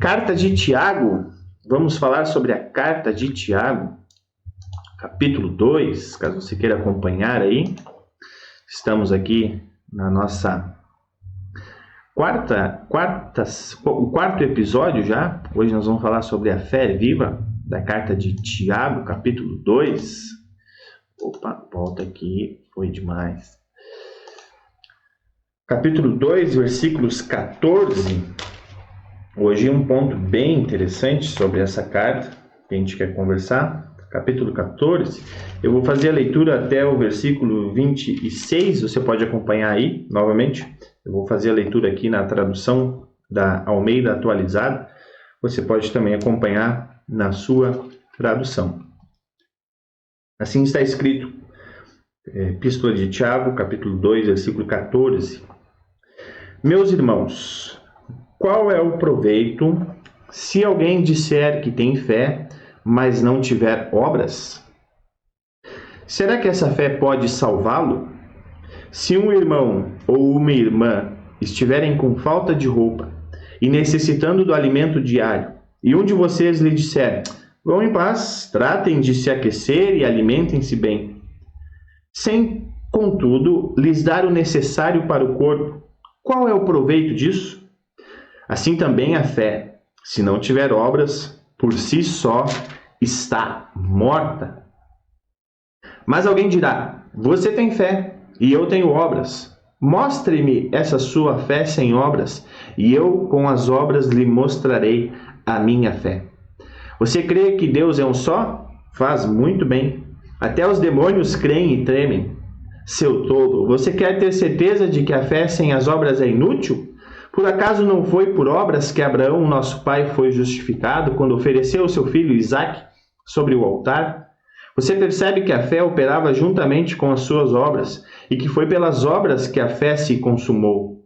Carta de Tiago, vamos falar sobre a Carta de Tiago, capítulo 2, caso você queira acompanhar aí. Estamos aqui na nossa o quarto episódio já. Hoje nós vamos falar sobre a fé viva da Carta de Tiago, capítulo 2. Opa, volta aqui, foi demais. Capítulo 2, versículos 14. Hoje um ponto bem interessante sobre essa carta que a gente quer conversar. Capítulo 14. Eu vou fazer a leitura até o versículo 26. Você pode acompanhar aí, novamente. Eu vou fazer a leitura aqui na tradução da Almeida Atualizada. Você pode também acompanhar na sua tradução. Assim está escrito. Epístola de Tiago, capítulo 2, versículo 14. Meus irmãos, qual é o proveito se alguém disser que tem fé, mas não tiver obras? Será que essa fé pode salvá-lo? Se um irmão ou uma irmã estiverem com falta de roupa e necessitando do alimento diário, e um de vocês lhe disser, vão em paz, tratem de se aquecer e alimentem-se bem, sem, contudo, lhes dar o necessário para o corpo, qual é o proveito disso? Assim também a fé, se não tiver obras, por si só está morta. Mas alguém dirá, você tem fé e eu tenho obras. Mostre-me essa sua fé sem obras, e eu com as obras lhe mostrarei a minha fé. Você crê que Deus é um só? Faz muito bem. Até os demônios creem e tremem. Seu tolo, você quer ter certeza de que a fé sem as obras é inútil? Por acaso não foi por obras que Abraão, nosso pai, foi justificado quando ofereceu o seu filho Isaque sobre o altar? Você percebe que a fé operava juntamente com as suas obras e que foi pelas obras que a fé se consumou.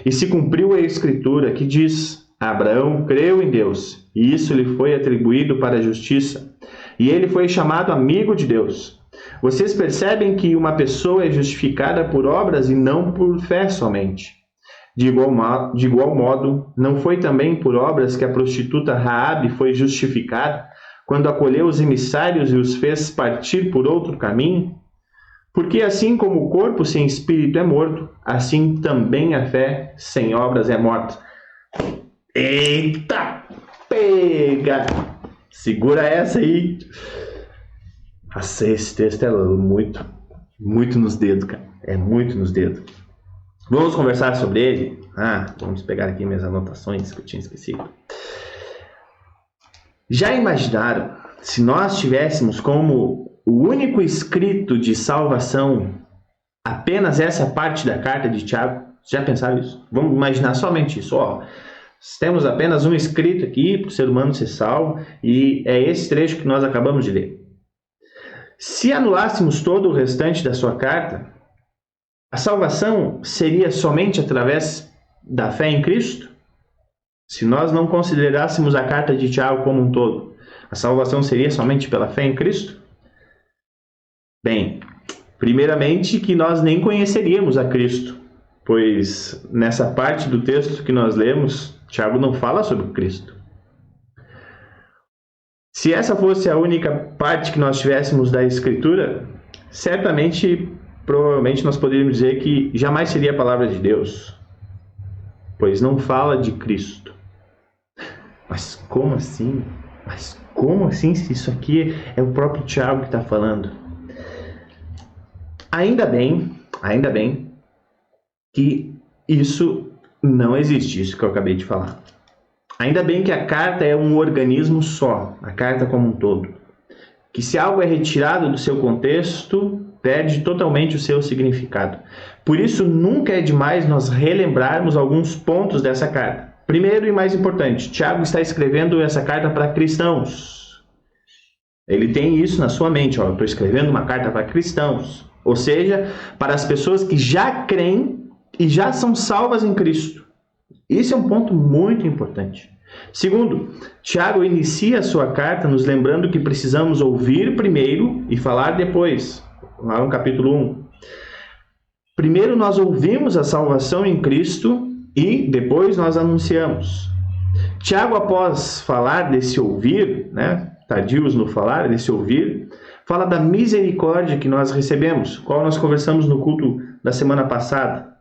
E se cumpriu a Escritura que diz, Abraão creu em Deus e isso lhe foi atribuído para a justiça. E ele foi chamado amigo de Deus. Vocês percebem que uma pessoa é justificada por obras e não por fé somente. De igual modo, não foi também por obras que a prostituta Raabe foi justificada quando acolheu os emissários e os fez partir por outro caminho? Porque assim como o corpo sem espírito é morto, assim também a fé sem obras é morta. Eita! Pega! Segura essa aí! Nossa, esse texto é muito nos dedos, cara. É muito nos dedos. Vamos conversar sobre ele? Vamos pegar aqui minhas anotações que eu tinha esquecido. Já imaginaram se nós tivéssemos como o único escrito de salvação apenas essa parte da carta de Tiago? Já pensaram isso? Vamos imaginar somente isso. Temos apenas um escrito aqui para o ser humano ser salvo e é esse trecho que nós acabamos de ler. Se anulássemos todo o restante da sua carta, a salvação seria somente através da fé em Cristo? Se nós não considerássemos a carta de Tiago como um todo, a salvação seria somente pela fé em Cristo? Bem, primeiramente que nós nem conheceríamos a Cristo, pois nessa parte do texto que nós lemos, Tiago não fala sobre Cristo. Se essa fosse a única parte que nós tivéssemos da Escritura, provavelmente nós poderíamos dizer que jamais seria a palavra de Deus, pois não fala de Cristo. Mas como assim? Se isso aqui é o próprio Tiago que está falando? Ainda bem que isso não existe, isso que eu acabei de falar. Ainda bem que a carta é um organismo só, a carta como um todo. Que se algo é retirado do seu contexto, perde totalmente o seu significado. Por isso, nunca é demais nós relembrarmos alguns pontos dessa carta. Primeiro e mais importante, Tiago está escrevendo essa carta para cristãos. Ele tem isso na sua mente, eu estou escrevendo uma carta para cristãos. Ou seja, para as pessoas que já creem e já são salvas em Cristo. Isso é um ponto muito importante. Segundo, Tiago inicia a sua carta nos lembrando que precisamos ouvir primeiro e falar depois. Lá no capítulo 1. Primeiro nós ouvimos a salvação em Cristo e depois nós anunciamos. Tiago, após falar desse ouvir, né, tardios no falar, desse ouvir, fala da misericórdia que nós recebemos, qual nós conversamos no culto da semana passada.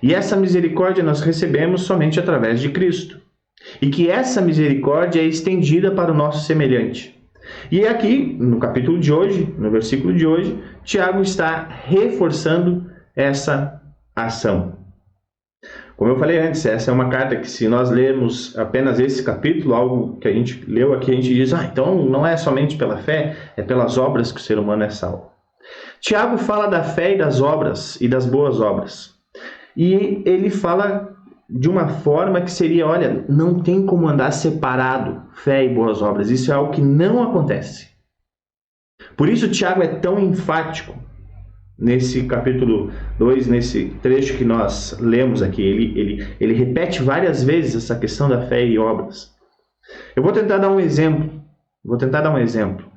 E essa misericórdia nós recebemos somente através de Cristo. E que essa misericórdia é estendida para o nosso semelhante. E aqui, no capítulo de hoje, no versículo de hoje, Tiago está reforçando essa ação. Como eu falei antes, essa é uma carta que, se nós lermos apenas esse capítulo, algo que a gente leu aqui, a gente diz, então não é somente pela fé, é pelas obras que o ser humano é salvo. Tiago fala da fé e das obras, e das boas obras. E ele fala de uma forma que seria, olha, não tem como andar separado fé e boas obras. Isso é algo que não acontece. Por isso Tiago é tão enfático nesse capítulo 2, nesse trecho que nós lemos aqui. Ele repete várias vezes essa questão da fé e obras. Eu vou tentar dar um exemplo.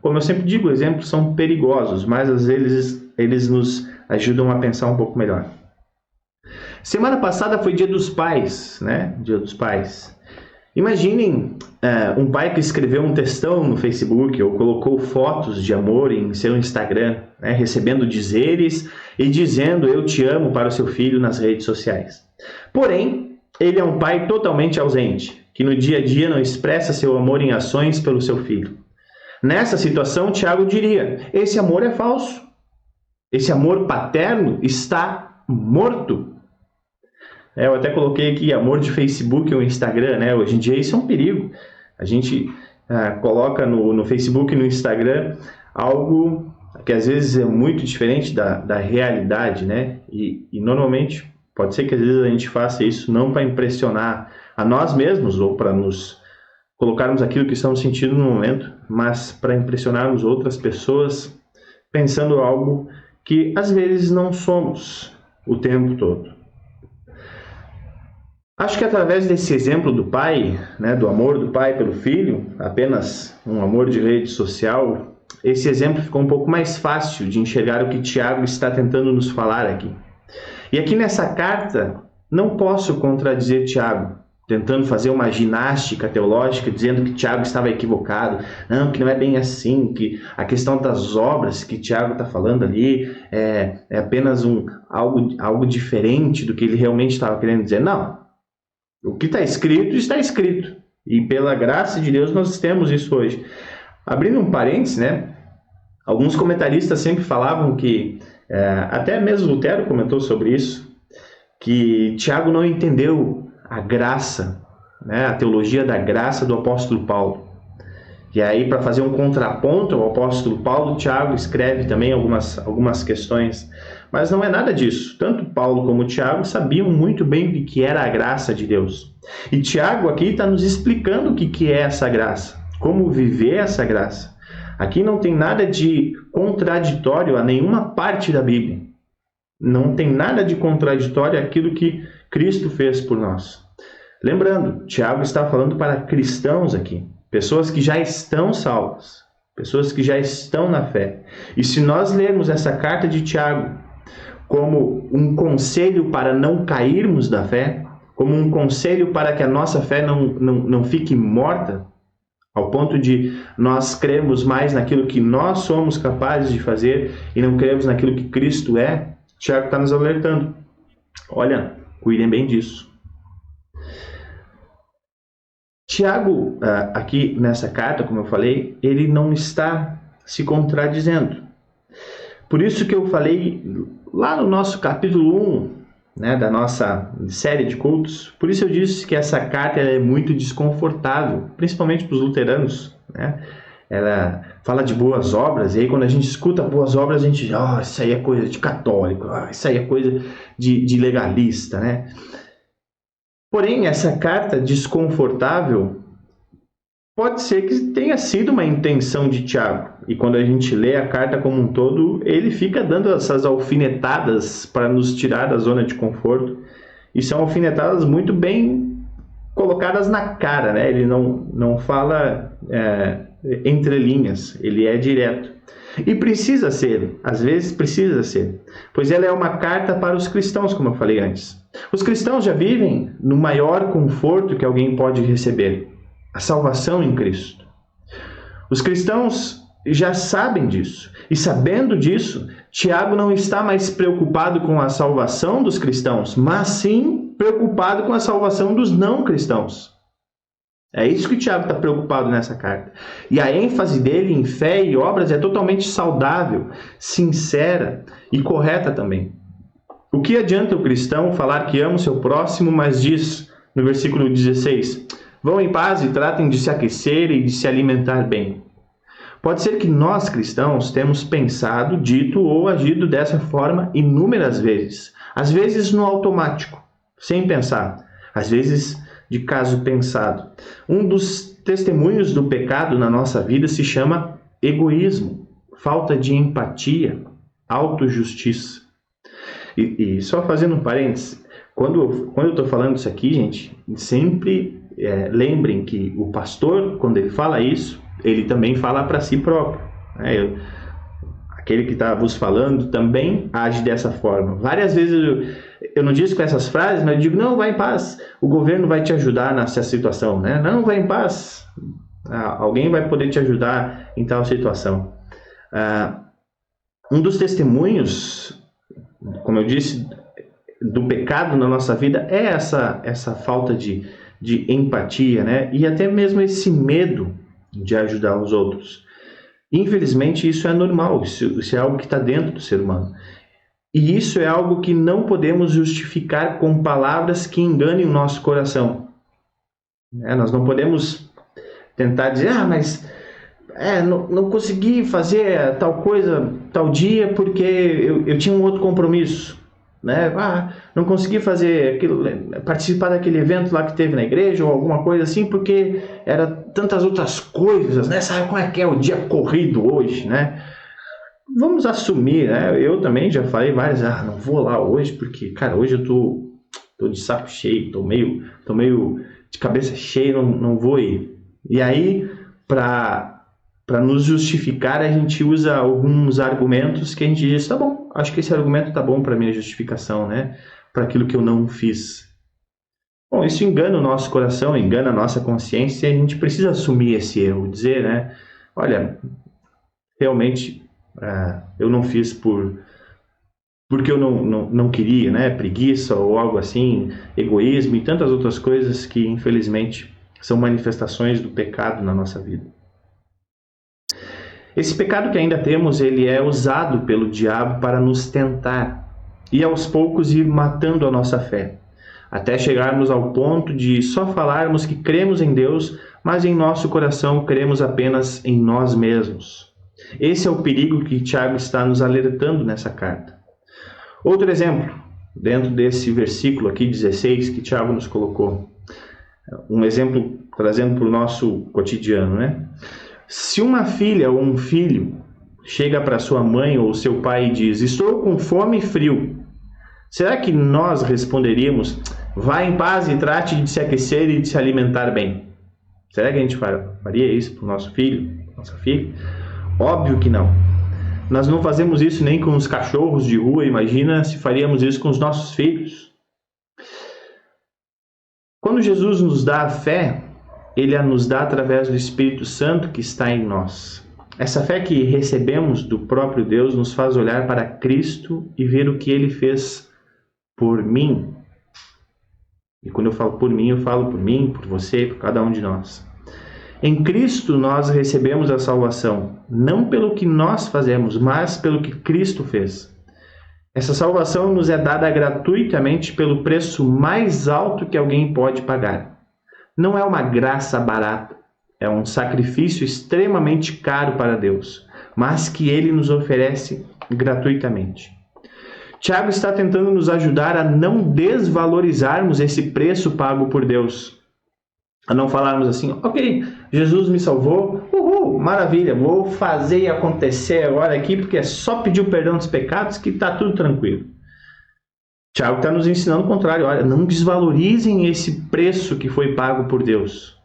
Como eu sempre digo, exemplos são perigosos, mas às vezes eles nos ajudam a pensar um pouco melhor. Semana passada foi Dia dos Pais, né? Dia dos Pais. Imaginem um pai que escreveu um textão no Facebook ou colocou fotos de amor em seu Instagram, né? Recebendo dizeres e dizendo eu te amo para o seu filho nas redes sociais. Porém, ele é um pai totalmente ausente, que no dia a dia não expressa seu amor em ações pelo seu filho. Nessa situação, Tiago diria, esse amor é falso. Esse amor paterno está morto. Eu até coloquei aqui amor de Facebook ou Instagram, né? Hoje em dia isso é um perigo. A gente coloca no Facebook e no Instagram algo que às vezes é muito diferente da realidade, né? E normalmente pode ser que às vezes a gente faça isso não para impressionar a nós mesmos ou para nos colocarmos aquilo que estamos sentindo no momento, mas para impressionarmos outras pessoas pensando algo que às vezes não somos o tempo todo. Acho que através desse exemplo do pai, né, do amor do pai pelo filho, apenas um amor de rede social, esse exemplo ficou um pouco mais fácil de enxergar o que Tiago está tentando nos falar aqui. E aqui nessa carta, não posso contradizer Tiago, tentando fazer uma ginástica teológica, dizendo que Tiago estava equivocado, não, que não é bem assim, que a questão das obras que Tiago está falando ali é apenas algo diferente do que ele realmente estava querendo dizer. Não. O que está escrito, está escrito. E pela graça de Deus nós temos isso hoje. Abrindo um parênteses, né? Alguns comentaristas sempre falavam que, até mesmo Lutero comentou sobre isso, que Tiago não entendeu a graça, né? A teologia da graça do apóstolo Paulo. E aí, para fazer um contraponto ao apóstolo Paulo, Tiago escreve também algumas questões. Mas não é nada disso. Tanto Paulo como Tiago sabiam muito bem o que era a graça de Deus. E Tiago aqui está nos explicando o que é essa graça, como viver essa graça. Aqui não tem nada de contraditório a nenhuma parte da Bíblia. Não tem nada de contraditório àquilo que Cristo fez por nós. Lembrando, Tiago está falando para cristãos aqui. Pessoas que já estão salvas, pessoas que já estão na fé. E se nós lermos essa carta de Tiago como um conselho para não cairmos da fé, como um conselho para que a nossa fé não fique morta, ao ponto de nós crermos mais naquilo que nós somos capazes de fazer e não crermos naquilo que Cristo é, Tiago está nos alertando. Olha, cuidem bem disso. Tiago, aqui nessa carta, como eu falei, ele não está se contradizendo. Por isso que eu falei lá no nosso capítulo 1, né, da nossa série de cultos, por isso eu disse que essa carta ela é muito desconfortável, principalmente para os luteranos, né? Ela fala de boas obras, e aí quando a gente escuta boas obras, a gente diz, isso aí é coisa de católico, isso aí é coisa de legalista, né? Porém, essa carta desconfortável pode ser que tenha sido uma intenção de Tiago. E quando a gente lê a carta como um todo, ele fica dando essas alfinetadas para nos tirar da zona de conforto. E são alfinetadas muito bem colocadas na cara, né? Ele não fala entre linhas, ele é direto. E precisa ser, às vezes precisa ser. Pois ela é uma carta para os cristãos, como eu falei antes. Os cristãos já vivem no maior conforto que alguém pode receber, a salvação em Cristo. Os cristãos já sabem disso. E sabendo disso, Tiago não está mais preocupado com a salvação dos cristãos, mas sim preocupado com a salvação dos não cristãos. É isso que Tiago está preocupado nessa carta. E a ênfase dele em fé e obras é totalmente saudável, sincera e correta também. O que adianta o cristão falar que ama o seu próximo, mas diz no versículo 16: vão em paz e tratem de se aquecer e de se alimentar bem. Pode ser que nós cristãos temos pensado, dito ou agido dessa forma inúmeras vezes. Às vezes no automático, sem pensar. Às vezes de caso pensado. Um dos testemunhos do pecado na nossa vida se chama egoísmo, falta de empatia, autojustiça. E só fazendo um parênteses, quando eu estou falando isso aqui, gente, sempre lembrem que o pastor, quando ele fala isso, ele também fala para si próprio. Né? Aquele que está vos falando também age dessa forma. Várias vezes eu não disse com essas frases, mas eu digo, não, vai em paz, o governo vai te ajudar nessa situação. Né? Não, vai em paz, alguém vai poder te ajudar em tal situação. Um dos testemunhos, como eu disse, do pecado na nossa vida é essa falta de empatia, né? E até mesmo esse medo de ajudar os outros. Infelizmente, isso é normal, isso é algo que está dentro do ser humano. E isso é algo que não podemos justificar com palavras que enganem o nosso coração. Nós não podemos tentar dizer, mas não consegui fazer tal coisa, tal dia, porque eu tinha um outro compromisso. Né? Não consegui fazer aquilo, participar daquele evento lá que teve na igreja ou alguma coisa assim, porque era tantas outras coisas, né? Sabe como é que é o dia corrido hoje, né? Vamos assumir, né? Eu também já falei várias, não vou lá hoje porque, cara, hoje eu tô de saco cheio, tô meio de cabeça cheia, não vou ir. E aí, para nos justificar, a gente usa alguns argumentos que a gente diz, tá bom, acho que esse argumento tá bom para minha justificação, né? Para aquilo que eu não fiz. Bom, isso engana o nosso coração, engana a nossa consciência, e a gente precisa assumir esse erro, dizer, né? Olha, realmente eu não fiz porque eu não queria, né? Preguiça ou algo assim, egoísmo e tantas outras coisas que, infelizmente, são manifestações do pecado na nossa vida. Esse pecado que ainda temos, ele é usado pelo diabo para nos tentar e aos poucos ir matando a nossa fé, até chegarmos ao ponto de só falarmos que cremos em Deus, mas em nosso coração cremos apenas em nós mesmos. Esse é o perigo que Tiago está nos alertando nessa carta. Outro exemplo, dentro desse versículo aqui 16 que Tiago nos colocou, um exemplo trazendo para o nosso cotidiano, né? Se uma filha ou um filho chega para sua mãe ou seu pai e diz, estou com fome e frio, será que nós responderíamos, vá em paz e trate de se aquecer e de se alimentar bem? Será que a gente faria isso para o nosso filho, nossa filha? Óbvio que não. Nós não fazemos isso nem com os cachorros de rua, imagina se faríamos isso com os nossos filhos. Quando Jesus nos dá a fé, Ele a nos dá através do Espírito Santo que está em nós. Essa fé que recebemos do próprio Deus nos faz olhar para Cristo e ver o que Ele fez por mim. E quando eu falo por mim, eu falo por mim, por você, por cada um de nós. Em Cristo nós recebemos a salvação, não pelo que nós fazemos, mas pelo que Cristo fez. Essa salvação nos é dada gratuitamente pelo preço mais alto que alguém pode pagar. Não é uma graça barata, é um sacrifício extremamente caro para Deus, mas que Ele nos oferece gratuitamente. Tiago está tentando nos ajudar a não desvalorizarmos esse preço pago por Deus. A não falarmos assim, ok, Jesus me salvou, maravilha, vou fazer e acontecer agora aqui, porque é só pedir o perdão dos pecados que está tudo tranquilo. Tiago está nos ensinando o contrário, olha, não desvalorizem esse preço que foi pago por Deus.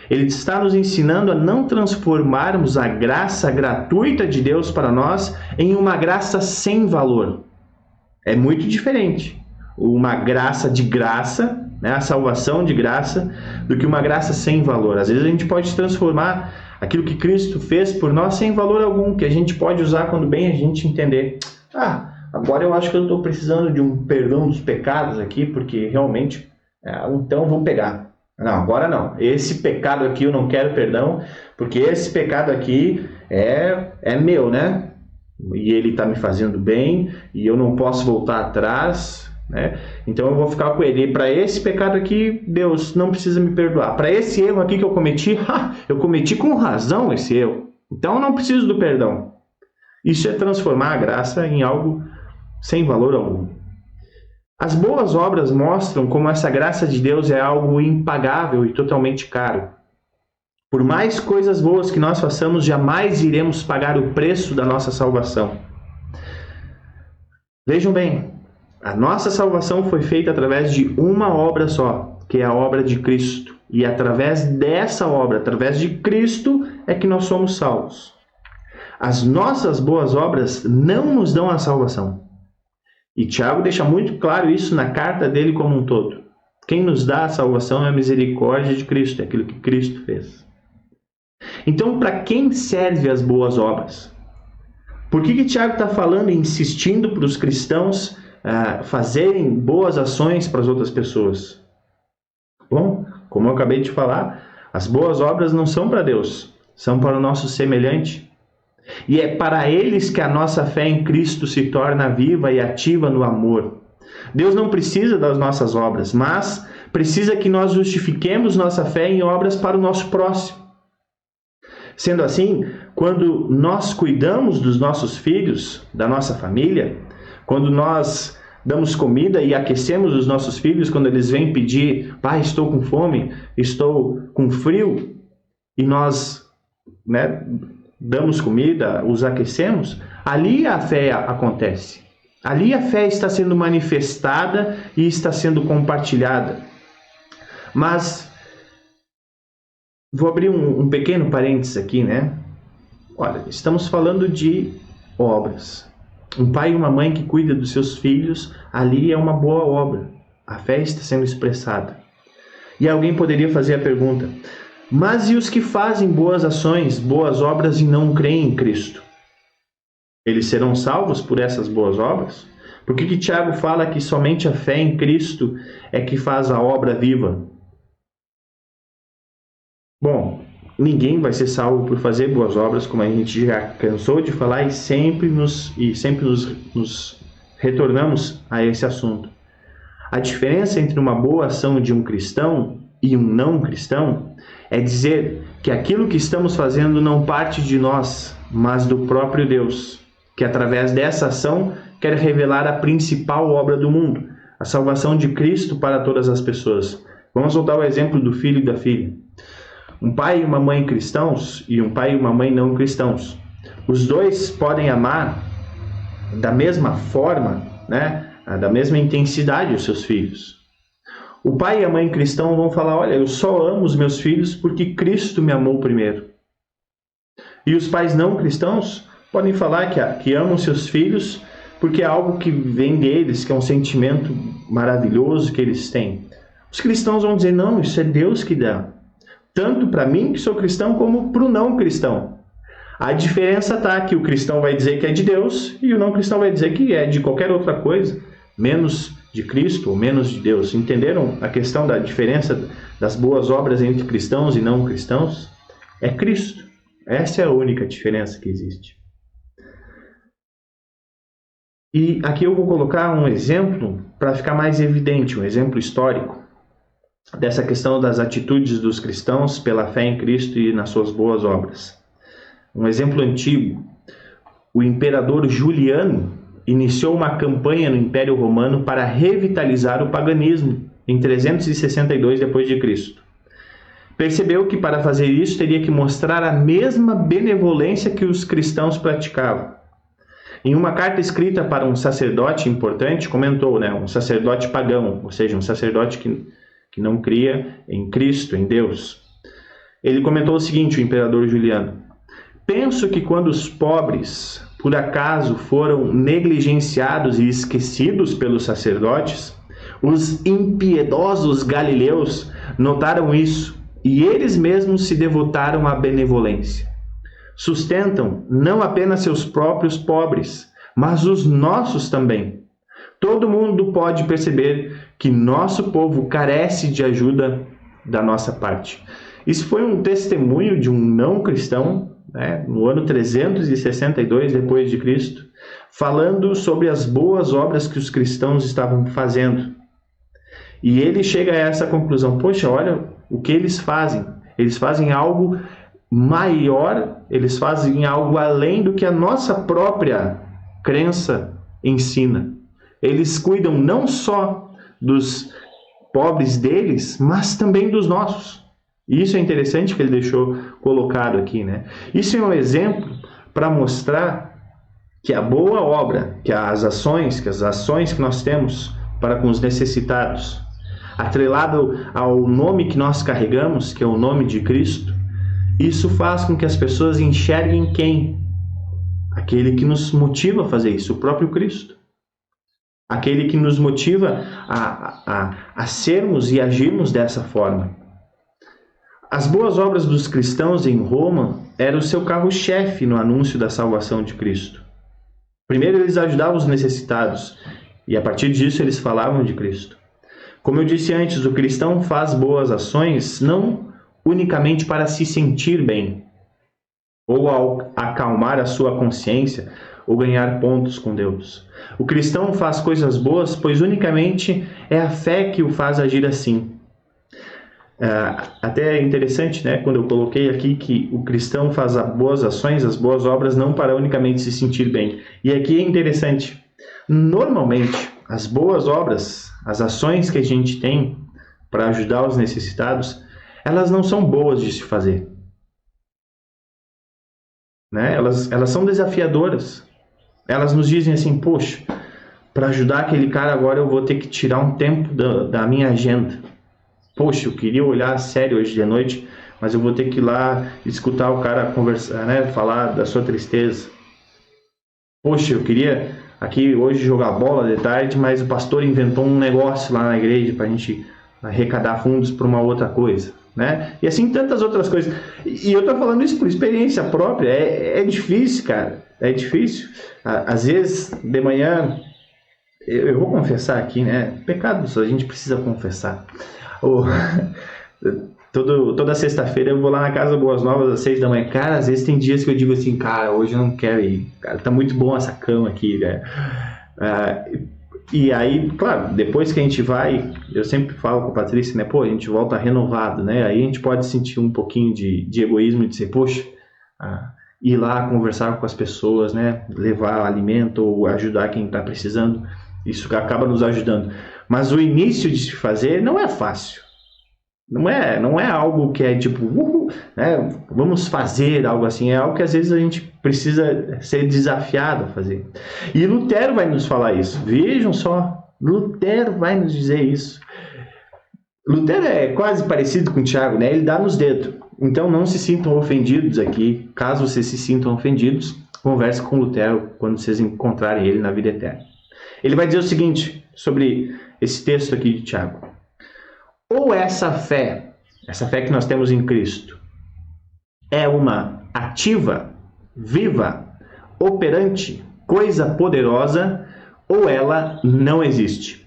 Ele está nos ensinando a não transformarmos a graça gratuita de Deus para nós em uma graça sem valor. É muito diferente. uma graça de graça, né, a salvação de graça, do que uma graça sem valor. Às vezes a gente pode transformar aquilo que Cristo fez por nós sem valor algum, que a gente pode usar quando bem a gente entender. Agora eu acho que eu estou precisando de um perdão dos pecados aqui, porque realmente, então vou pegar. Não, agora não. Esse pecado aqui eu não quero perdão, porque esse pecado aqui é meu, né? E ele está me fazendo bem, e eu não posso voltar atrás, né? Então eu vou ficar com ele. E para esse pecado aqui, Deus não precisa me perdoar. Para esse erro aqui que eu cometi com razão esse erro. Então eu não preciso do perdão. Isso é transformar a graça em algo sem valor algum. As boas obras mostram como essa graça de Deus é algo impagável e totalmente caro. Por mais coisas boas que nós façamos, jamais iremos pagar o preço da nossa salvação. Vejam bem, a nossa salvação foi feita através de uma obra só, que é a obra de Cristo. E através dessa obra, através de Cristo, é que nós somos salvos. As nossas boas obras não nos dão a salvação. E Tiago deixa muito claro isso na carta dele como um todo. Quem nos dá a salvação é a misericórdia de Cristo, é aquilo que Cristo fez. Então, para quem serve as boas obras? Por que Tiago está falando e insistindo para os cristãos fazerem boas ações para as outras pessoas? Bom, como eu acabei de falar, as boas obras não são para Deus, são para o nosso semelhante. E é para eles que a nossa fé em Cristo se torna viva e ativa no amor. Deus não precisa das nossas obras, mas precisa que nós justifiquemos nossa fé em obras para o nosso próximo. Sendo assim, quando nós cuidamos dos nossos filhos, da nossa família, quando nós damos comida e aquecemos os nossos filhos, quando eles vêm pedir, pai, estou com fome, estou com frio, e nós, damos comida, os aquecemos, ali a fé acontece. Ali a fé está sendo manifestada e está sendo compartilhada. Mas vou abrir um pequeno parênteses aqui, né? Olha, estamos falando de obras. Um pai e uma mãe que cuida dos seus filhos, ali é uma boa obra. A fé está sendo expressada. E alguém poderia fazer a pergunta, mas e os que fazem boas ações, boas obras e não creem em Cristo? Eles serão salvos por essas boas obras? Por que Tiago fala que somente a fé em Cristo é que faz a obra viva? Bom, ninguém vai ser salvo por fazer boas obras, como a gente já cansou de falar, e sempre nos retornamos a esse assunto. A diferença entre uma boa ação de um cristão e um não cristão é dizer que aquilo que estamos fazendo não parte de nós, mas do próprio Deus, que através dessa ação quer revelar a principal obra do mundo, a salvação de Cristo para todas as pessoas. Vamos voltar ao exemplo do filho e da filha. Um pai e uma mãe cristãos e um pai e uma mãe não cristãos. Os dois podem amar da mesma forma, da mesma intensidade os seus filhos. O pai e a mãe cristão vão falar, olha, eu só amo os meus filhos porque Cristo me amou primeiro. E os pais não cristãos podem falar que amam seus filhos porque é algo que vem deles, que é um sentimento maravilhoso que eles têm. Os cristãos vão dizer, não, isso é Deus que dá. Tanto para mim, que sou cristão, como para o não cristão. A diferença está que o cristão vai dizer que é de Deus e o não cristão vai dizer que é de qualquer outra coisa, menos de Cristo ou menos de Deus. Entenderam a questão da diferença das boas obras entre cristãos e não cristãos? É Cristo. Essa é a única diferença que existe. E aqui eu vou colocar um exemplo para ficar mais evidente, um exemplo histórico dessa questão das atitudes dos cristãos pela fé em Cristo e nas suas boas obras. Um exemplo antigo, o imperador Juliano iniciou uma campanha no Império Romano para revitalizar o paganismo em 362 d.C. Percebeu que para fazer isso teria que mostrar a mesma benevolência que os cristãos praticavam. Em uma carta escrita para um sacerdote importante, comentou, um sacerdote pagão, ou seja, um sacerdote que não cria em Cristo, em Deus. Ele comentou o seguinte, o imperador Juliano: penso que quando os pobres, por acaso, foram negligenciados e esquecidos pelos sacerdotes, Os impiedosos galileus notaram isso e eles mesmos se devotaram à benevolência. Sustentam não apenas seus próprios pobres, mas os nossos também. Todo mundo pode perceber que nosso povo carece de ajuda da nossa parte. Isso foi um testemunho de um não cristão, né, no ano 362 depois de Cristo, falando sobre as boas obras que os cristãos estavam fazendo. E ele chega a essa conclusão: poxa, olha o que eles fazem. Eles fazem algo maior, eles fazem algo além do que a nossa própria crença ensina. Eles cuidam não só dos pobres deles, mas também dos nossos. E isso é interessante que ele deixou colocado aqui, né? Isso é um exemplo para mostrar que a boa obra, que as ações que nós temos para com os necessitados, atrelado ao nome que nós carregamos, que é o nome de Cristo, isso faz com que as pessoas enxerguem quem? Aquele que nos motiva a fazer isso, o próprio Cristo. Aquele que nos motiva a sermos e agirmos dessa forma. As boas obras dos cristãos em Roma eram o seu carro-chefe no anúncio da salvação de Cristo. Primeiro eles ajudavam os necessitados e a partir disso eles falavam de Cristo. Como eu disse antes, o cristão faz boas ações não unicamente para se sentir bem, ou ao acalmar a sua consciência, ou ganhar pontos com Deus. O cristão faz coisas boas, pois unicamente é a fé que o faz agir assim. Até é interessante, né, quando eu coloquei aqui que o cristão faz as boas ações, as boas obras, não para unicamente se sentir bem. E aqui é interessante. Normalmente, as boas obras, as ações que a gente tem para ajudar os necessitados, elas não são boas de se fazer. Né? Elas são desafiadoras. Elas nos dizem assim: poxa, para ajudar aquele cara agora eu vou ter que tirar um tempo da minha agenda. Poxa, eu queria olhar a série hoje de noite, mas eu vou ter que ir lá escutar o cara conversar, né? Falar da sua tristeza. Poxa, eu queria aqui hoje jogar bola de tarde, mas o pastor inventou um negócio lá na igreja para a gente arrecadar fundos para uma outra coisa. Né? E assim tantas outras coisas. E eu tô falando isso por experiência própria. É difícil, cara. É difícil. Às vezes, de manhã, eu vou confessar aqui, né? Pecados a gente precisa confessar. Toda sexta-feira eu vou lá na Casa Boas Novas às 6 da manhã. Cara, às vezes tem dias que eu digo assim: cara, hoje eu não quero ir. Cara, tá muito bom essa cama aqui, velho. E aí, claro, depois que a gente vai, eu sempre falo com a Patrícia, né? Pô, a gente volta renovado, né? Aí a gente pode sentir um pouquinho de egoísmo, de dizer, poxa, ir lá conversar com as pessoas, né? Levar alimento ou ajudar quem está precisando, isso acaba nos ajudando. Mas o início de se fazer não é fácil. Não é algo que é tipo, né? Vamos fazer algo assim. É algo que às vezes a gente precisa ser desafiado a fazer. E Lutero vai nos falar isso. Vejam só, Lutero vai nos dizer isso. Lutero é quase parecido com o Tiago, né? Ele dá nos dedos. Então não se sintam ofendidos aqui. Caso vocês se sintam ofendidos, converse com Lutero quando vocês encontrarem ele na vida eterna. Ele vai dizer o seguinte sobre esse texto aqui de Tiago. Ou essa fé que nós temos em Cristo, é uma ativa, viva, operante, coisa poderosa, ou ela não existe.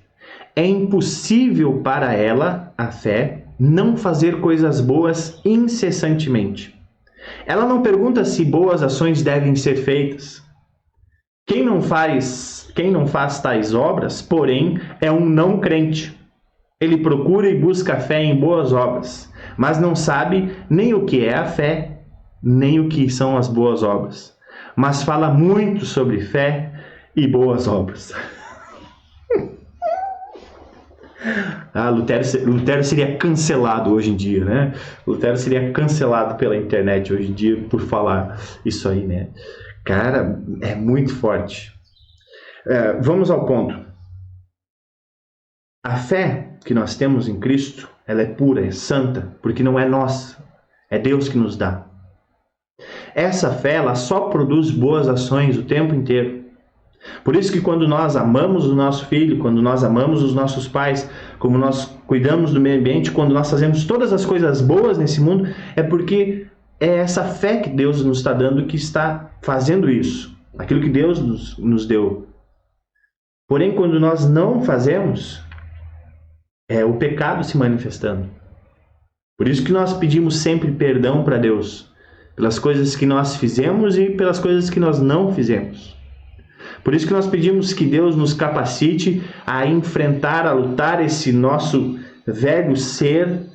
É impossível para ela, a fé, não fazer coisas boas incessantemente. Ela não pergunta se boas ações devem ser feitas. Quem não faz tais obras, porém, é um não crente. Ele procura e busca fé em boas obras, mas não sabe nem o que é a fé, nem o que são as boas obras. Mas fala muito sobre fé e boas obras. Lutero seria cancelado hoje em dia, né? Lutero seria cancelado pela internet hoje em dia por falar isso aí, né? Cara, é muito forte. Vamos ao ponto. A fé que nós temos em Cristo, ela é pura, é santa, porque não é nossa, é Deus que nos dá. Essa fé, ela só produz boas ações o tempo inteiro. Por isso que quando nós amamos o nosso filho, quando nós amamos os nossos pais, como nós cuidamos do meio ambiente, quando nós fazemos todas as coisas boas nesse mundo, é porque é essa fé que Deus nos está dando que está fazendo isso. Aquilo que Deus nos deu. Porém, quando nós não fazemos, é o pecado se manifestando. Por isso que nós pedimos sempre perdão para Deus, pelas coisas que nós fizemos e pelas coisas que nós não fizemos. Por isso que nós pedimos que Deus nos capacite a enfrentar, a lutar esse nosso velho ser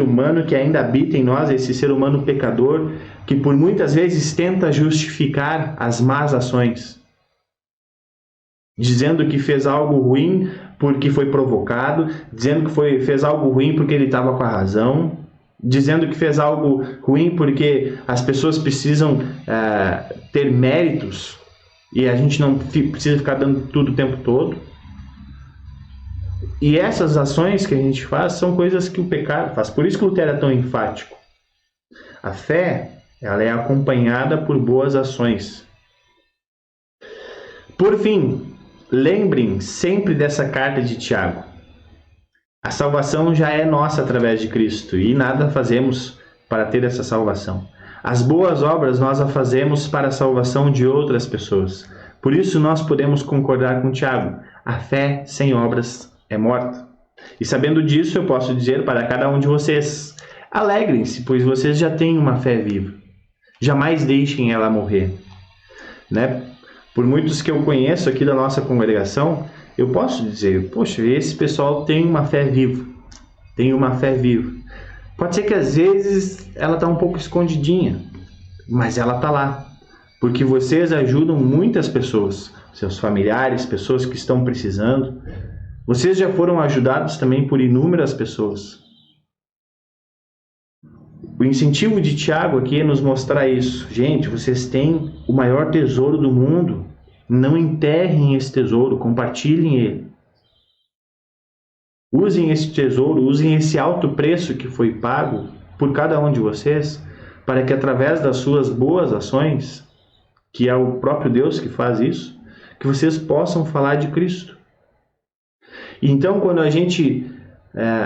humano que ainda habita em nós, esse ser humano pecador, que por muitas vezes tenta justificar as más ações, dizendo que fez algo ruim porque foi provocado, dizendo que fez algo ruim porque ele estava com a razão, dizendo que fez algo ruim porque as pessoas precisam ter méritos e a gente não precisa ficar dando tudo o tempo todo. E essas ações que a gente faz são coisas que o pecado faz. Por isso que o Lutero é tão enfático. A fé, ela é acompanhada por boas ações. Por fim, lembrem sempre dessa carta de Tiago. A salvação já é nossa através de Cristo e nada fazemos para ter essa salvação. As boas obras nós a fazemos para a salvação de outras pessoas. Por isso nós podemos concordar com Tiago. A fé sem obras é morta. E sabendo disso, eu posso dizer para cada um de vocês: alegrem-se, pois vocês já têm uma fé viva. Jamais deixem ela morrer. Né? Por muitos que eu conheço aqui da nossa congregação, eu posso dizer, poxa, esse pessoal tem uma fé viva. Tem uma fé viva. Pode ser que às vezes ela está um pouco escondidinha, mas ela está lá. Porque vocês ajudam muitas pessoas, seus familiares, pessoas que estão precisando. Vocês já foram ajudados também por inúmeras pessoas. O incentivo de Tiago aqui é nos mostrar isso. Gente, vocês têm o maior tesouro do mundo. Não enterrem esse tesouro, compartilhem ele. Usem esse tesouro, usem esse alto preço que foi pago por cada um de vocês, para que através das suas boas ações, que é o próprio Deus que faz isso, que vocês possam falar de Cristo. Então, quando a gente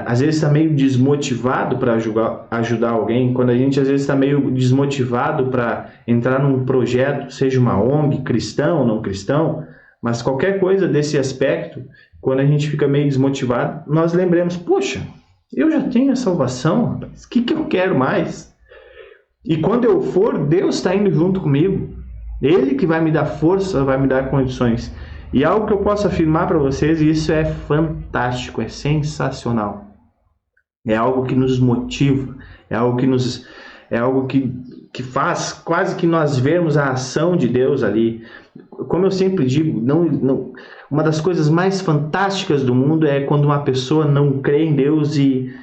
às vezes está meio desmotivado para ajudar alguém, quando a gente às vezes está meio desmotivado para entrar num projeto, seja uma ONG, cristão ou não cristão, mas qualquer coisa desse aspecto, quando a gente fica meio desmotivado, nós lembremos, poxa, eu já tenho a salvação, rapaz, o que eu quero mais? E quando eu for, Deus está indo junto comigo. Ele que vai me dar força, vai me dar condições. E algo que eu posso afirmar para vocês, e isso é fantástico, é sensacional. É algo que nos motiva, é algo que faz quase que nós vermos a ação de Deus ali. Como eu sempre digo, uma das coisas mais fantásticas do mundo é quando uma pessoa não crê em Deus e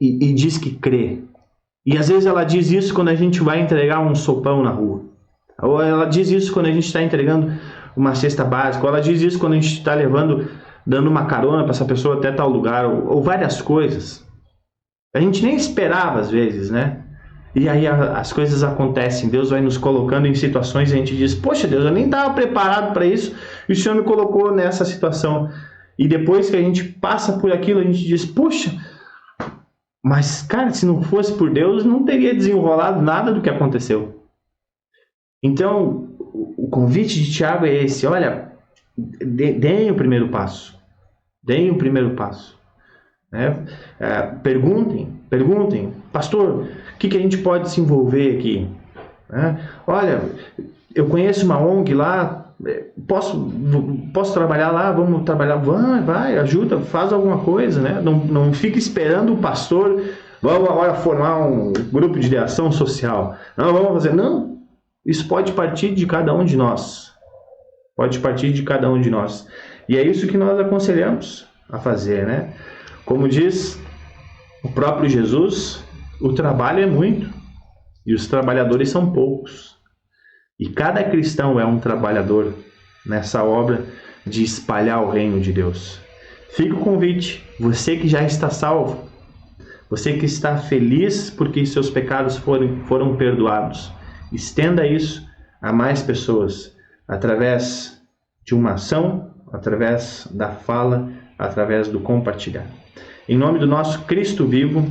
diz que crê. E às vezes ela diz isso quando a gente vai entregar um sopão na rua. Ou ela diz isso quando a gente está entregando uma cesta básica, ou ela diz isso quando a gente está dando uma carona para essa pessoa até tal lugar, ou várias coisas. A gente nem esperava às vezes, né? E aí as coisas acontecem, Deus vai nos colocando em situações e a gente diz, poxa Deus, eu nem estava preparado para isso, e o Senhor me colocou nessa situação. E depois que a gente passa por aquilo, a gente diz, poxa, mas cara, se não fosse por Deus, não teria desenrolado nada do que aconteceu. Então, o convite de Tiago é esse, olha, deem o primeiro passo. Deem o primeiro passo. Né? Perguntem, pastor, o que a gente pode se envolver aqui? Olha, eu conheço uma ONG lá, posso trabalhar lá? Vamos trabalhar? Vai, ajuda, faz alguma coisa, né? Não fique esperando o pastor, vamos agora formar um grupo de ação social. Não, vamos fazer, não. Isso pode partir de cada um de nós. Pode partir de cada um de nós. E é isso que nós aconselhamos a fazer, né? Como diz o próprio Jesus, o trabalho é muito e os trabalhadores são poucos. E cada cristão é um trabalhador nessa obra de espalhar o reino de Deus. Fica o convite, você que já está salvo, você que está feliz porque seus pecados foram perdoados, estenda isso a mais pessoas através de uma ação, através da fala, através do compartilhar. Em nome do nosso Cristo vivo,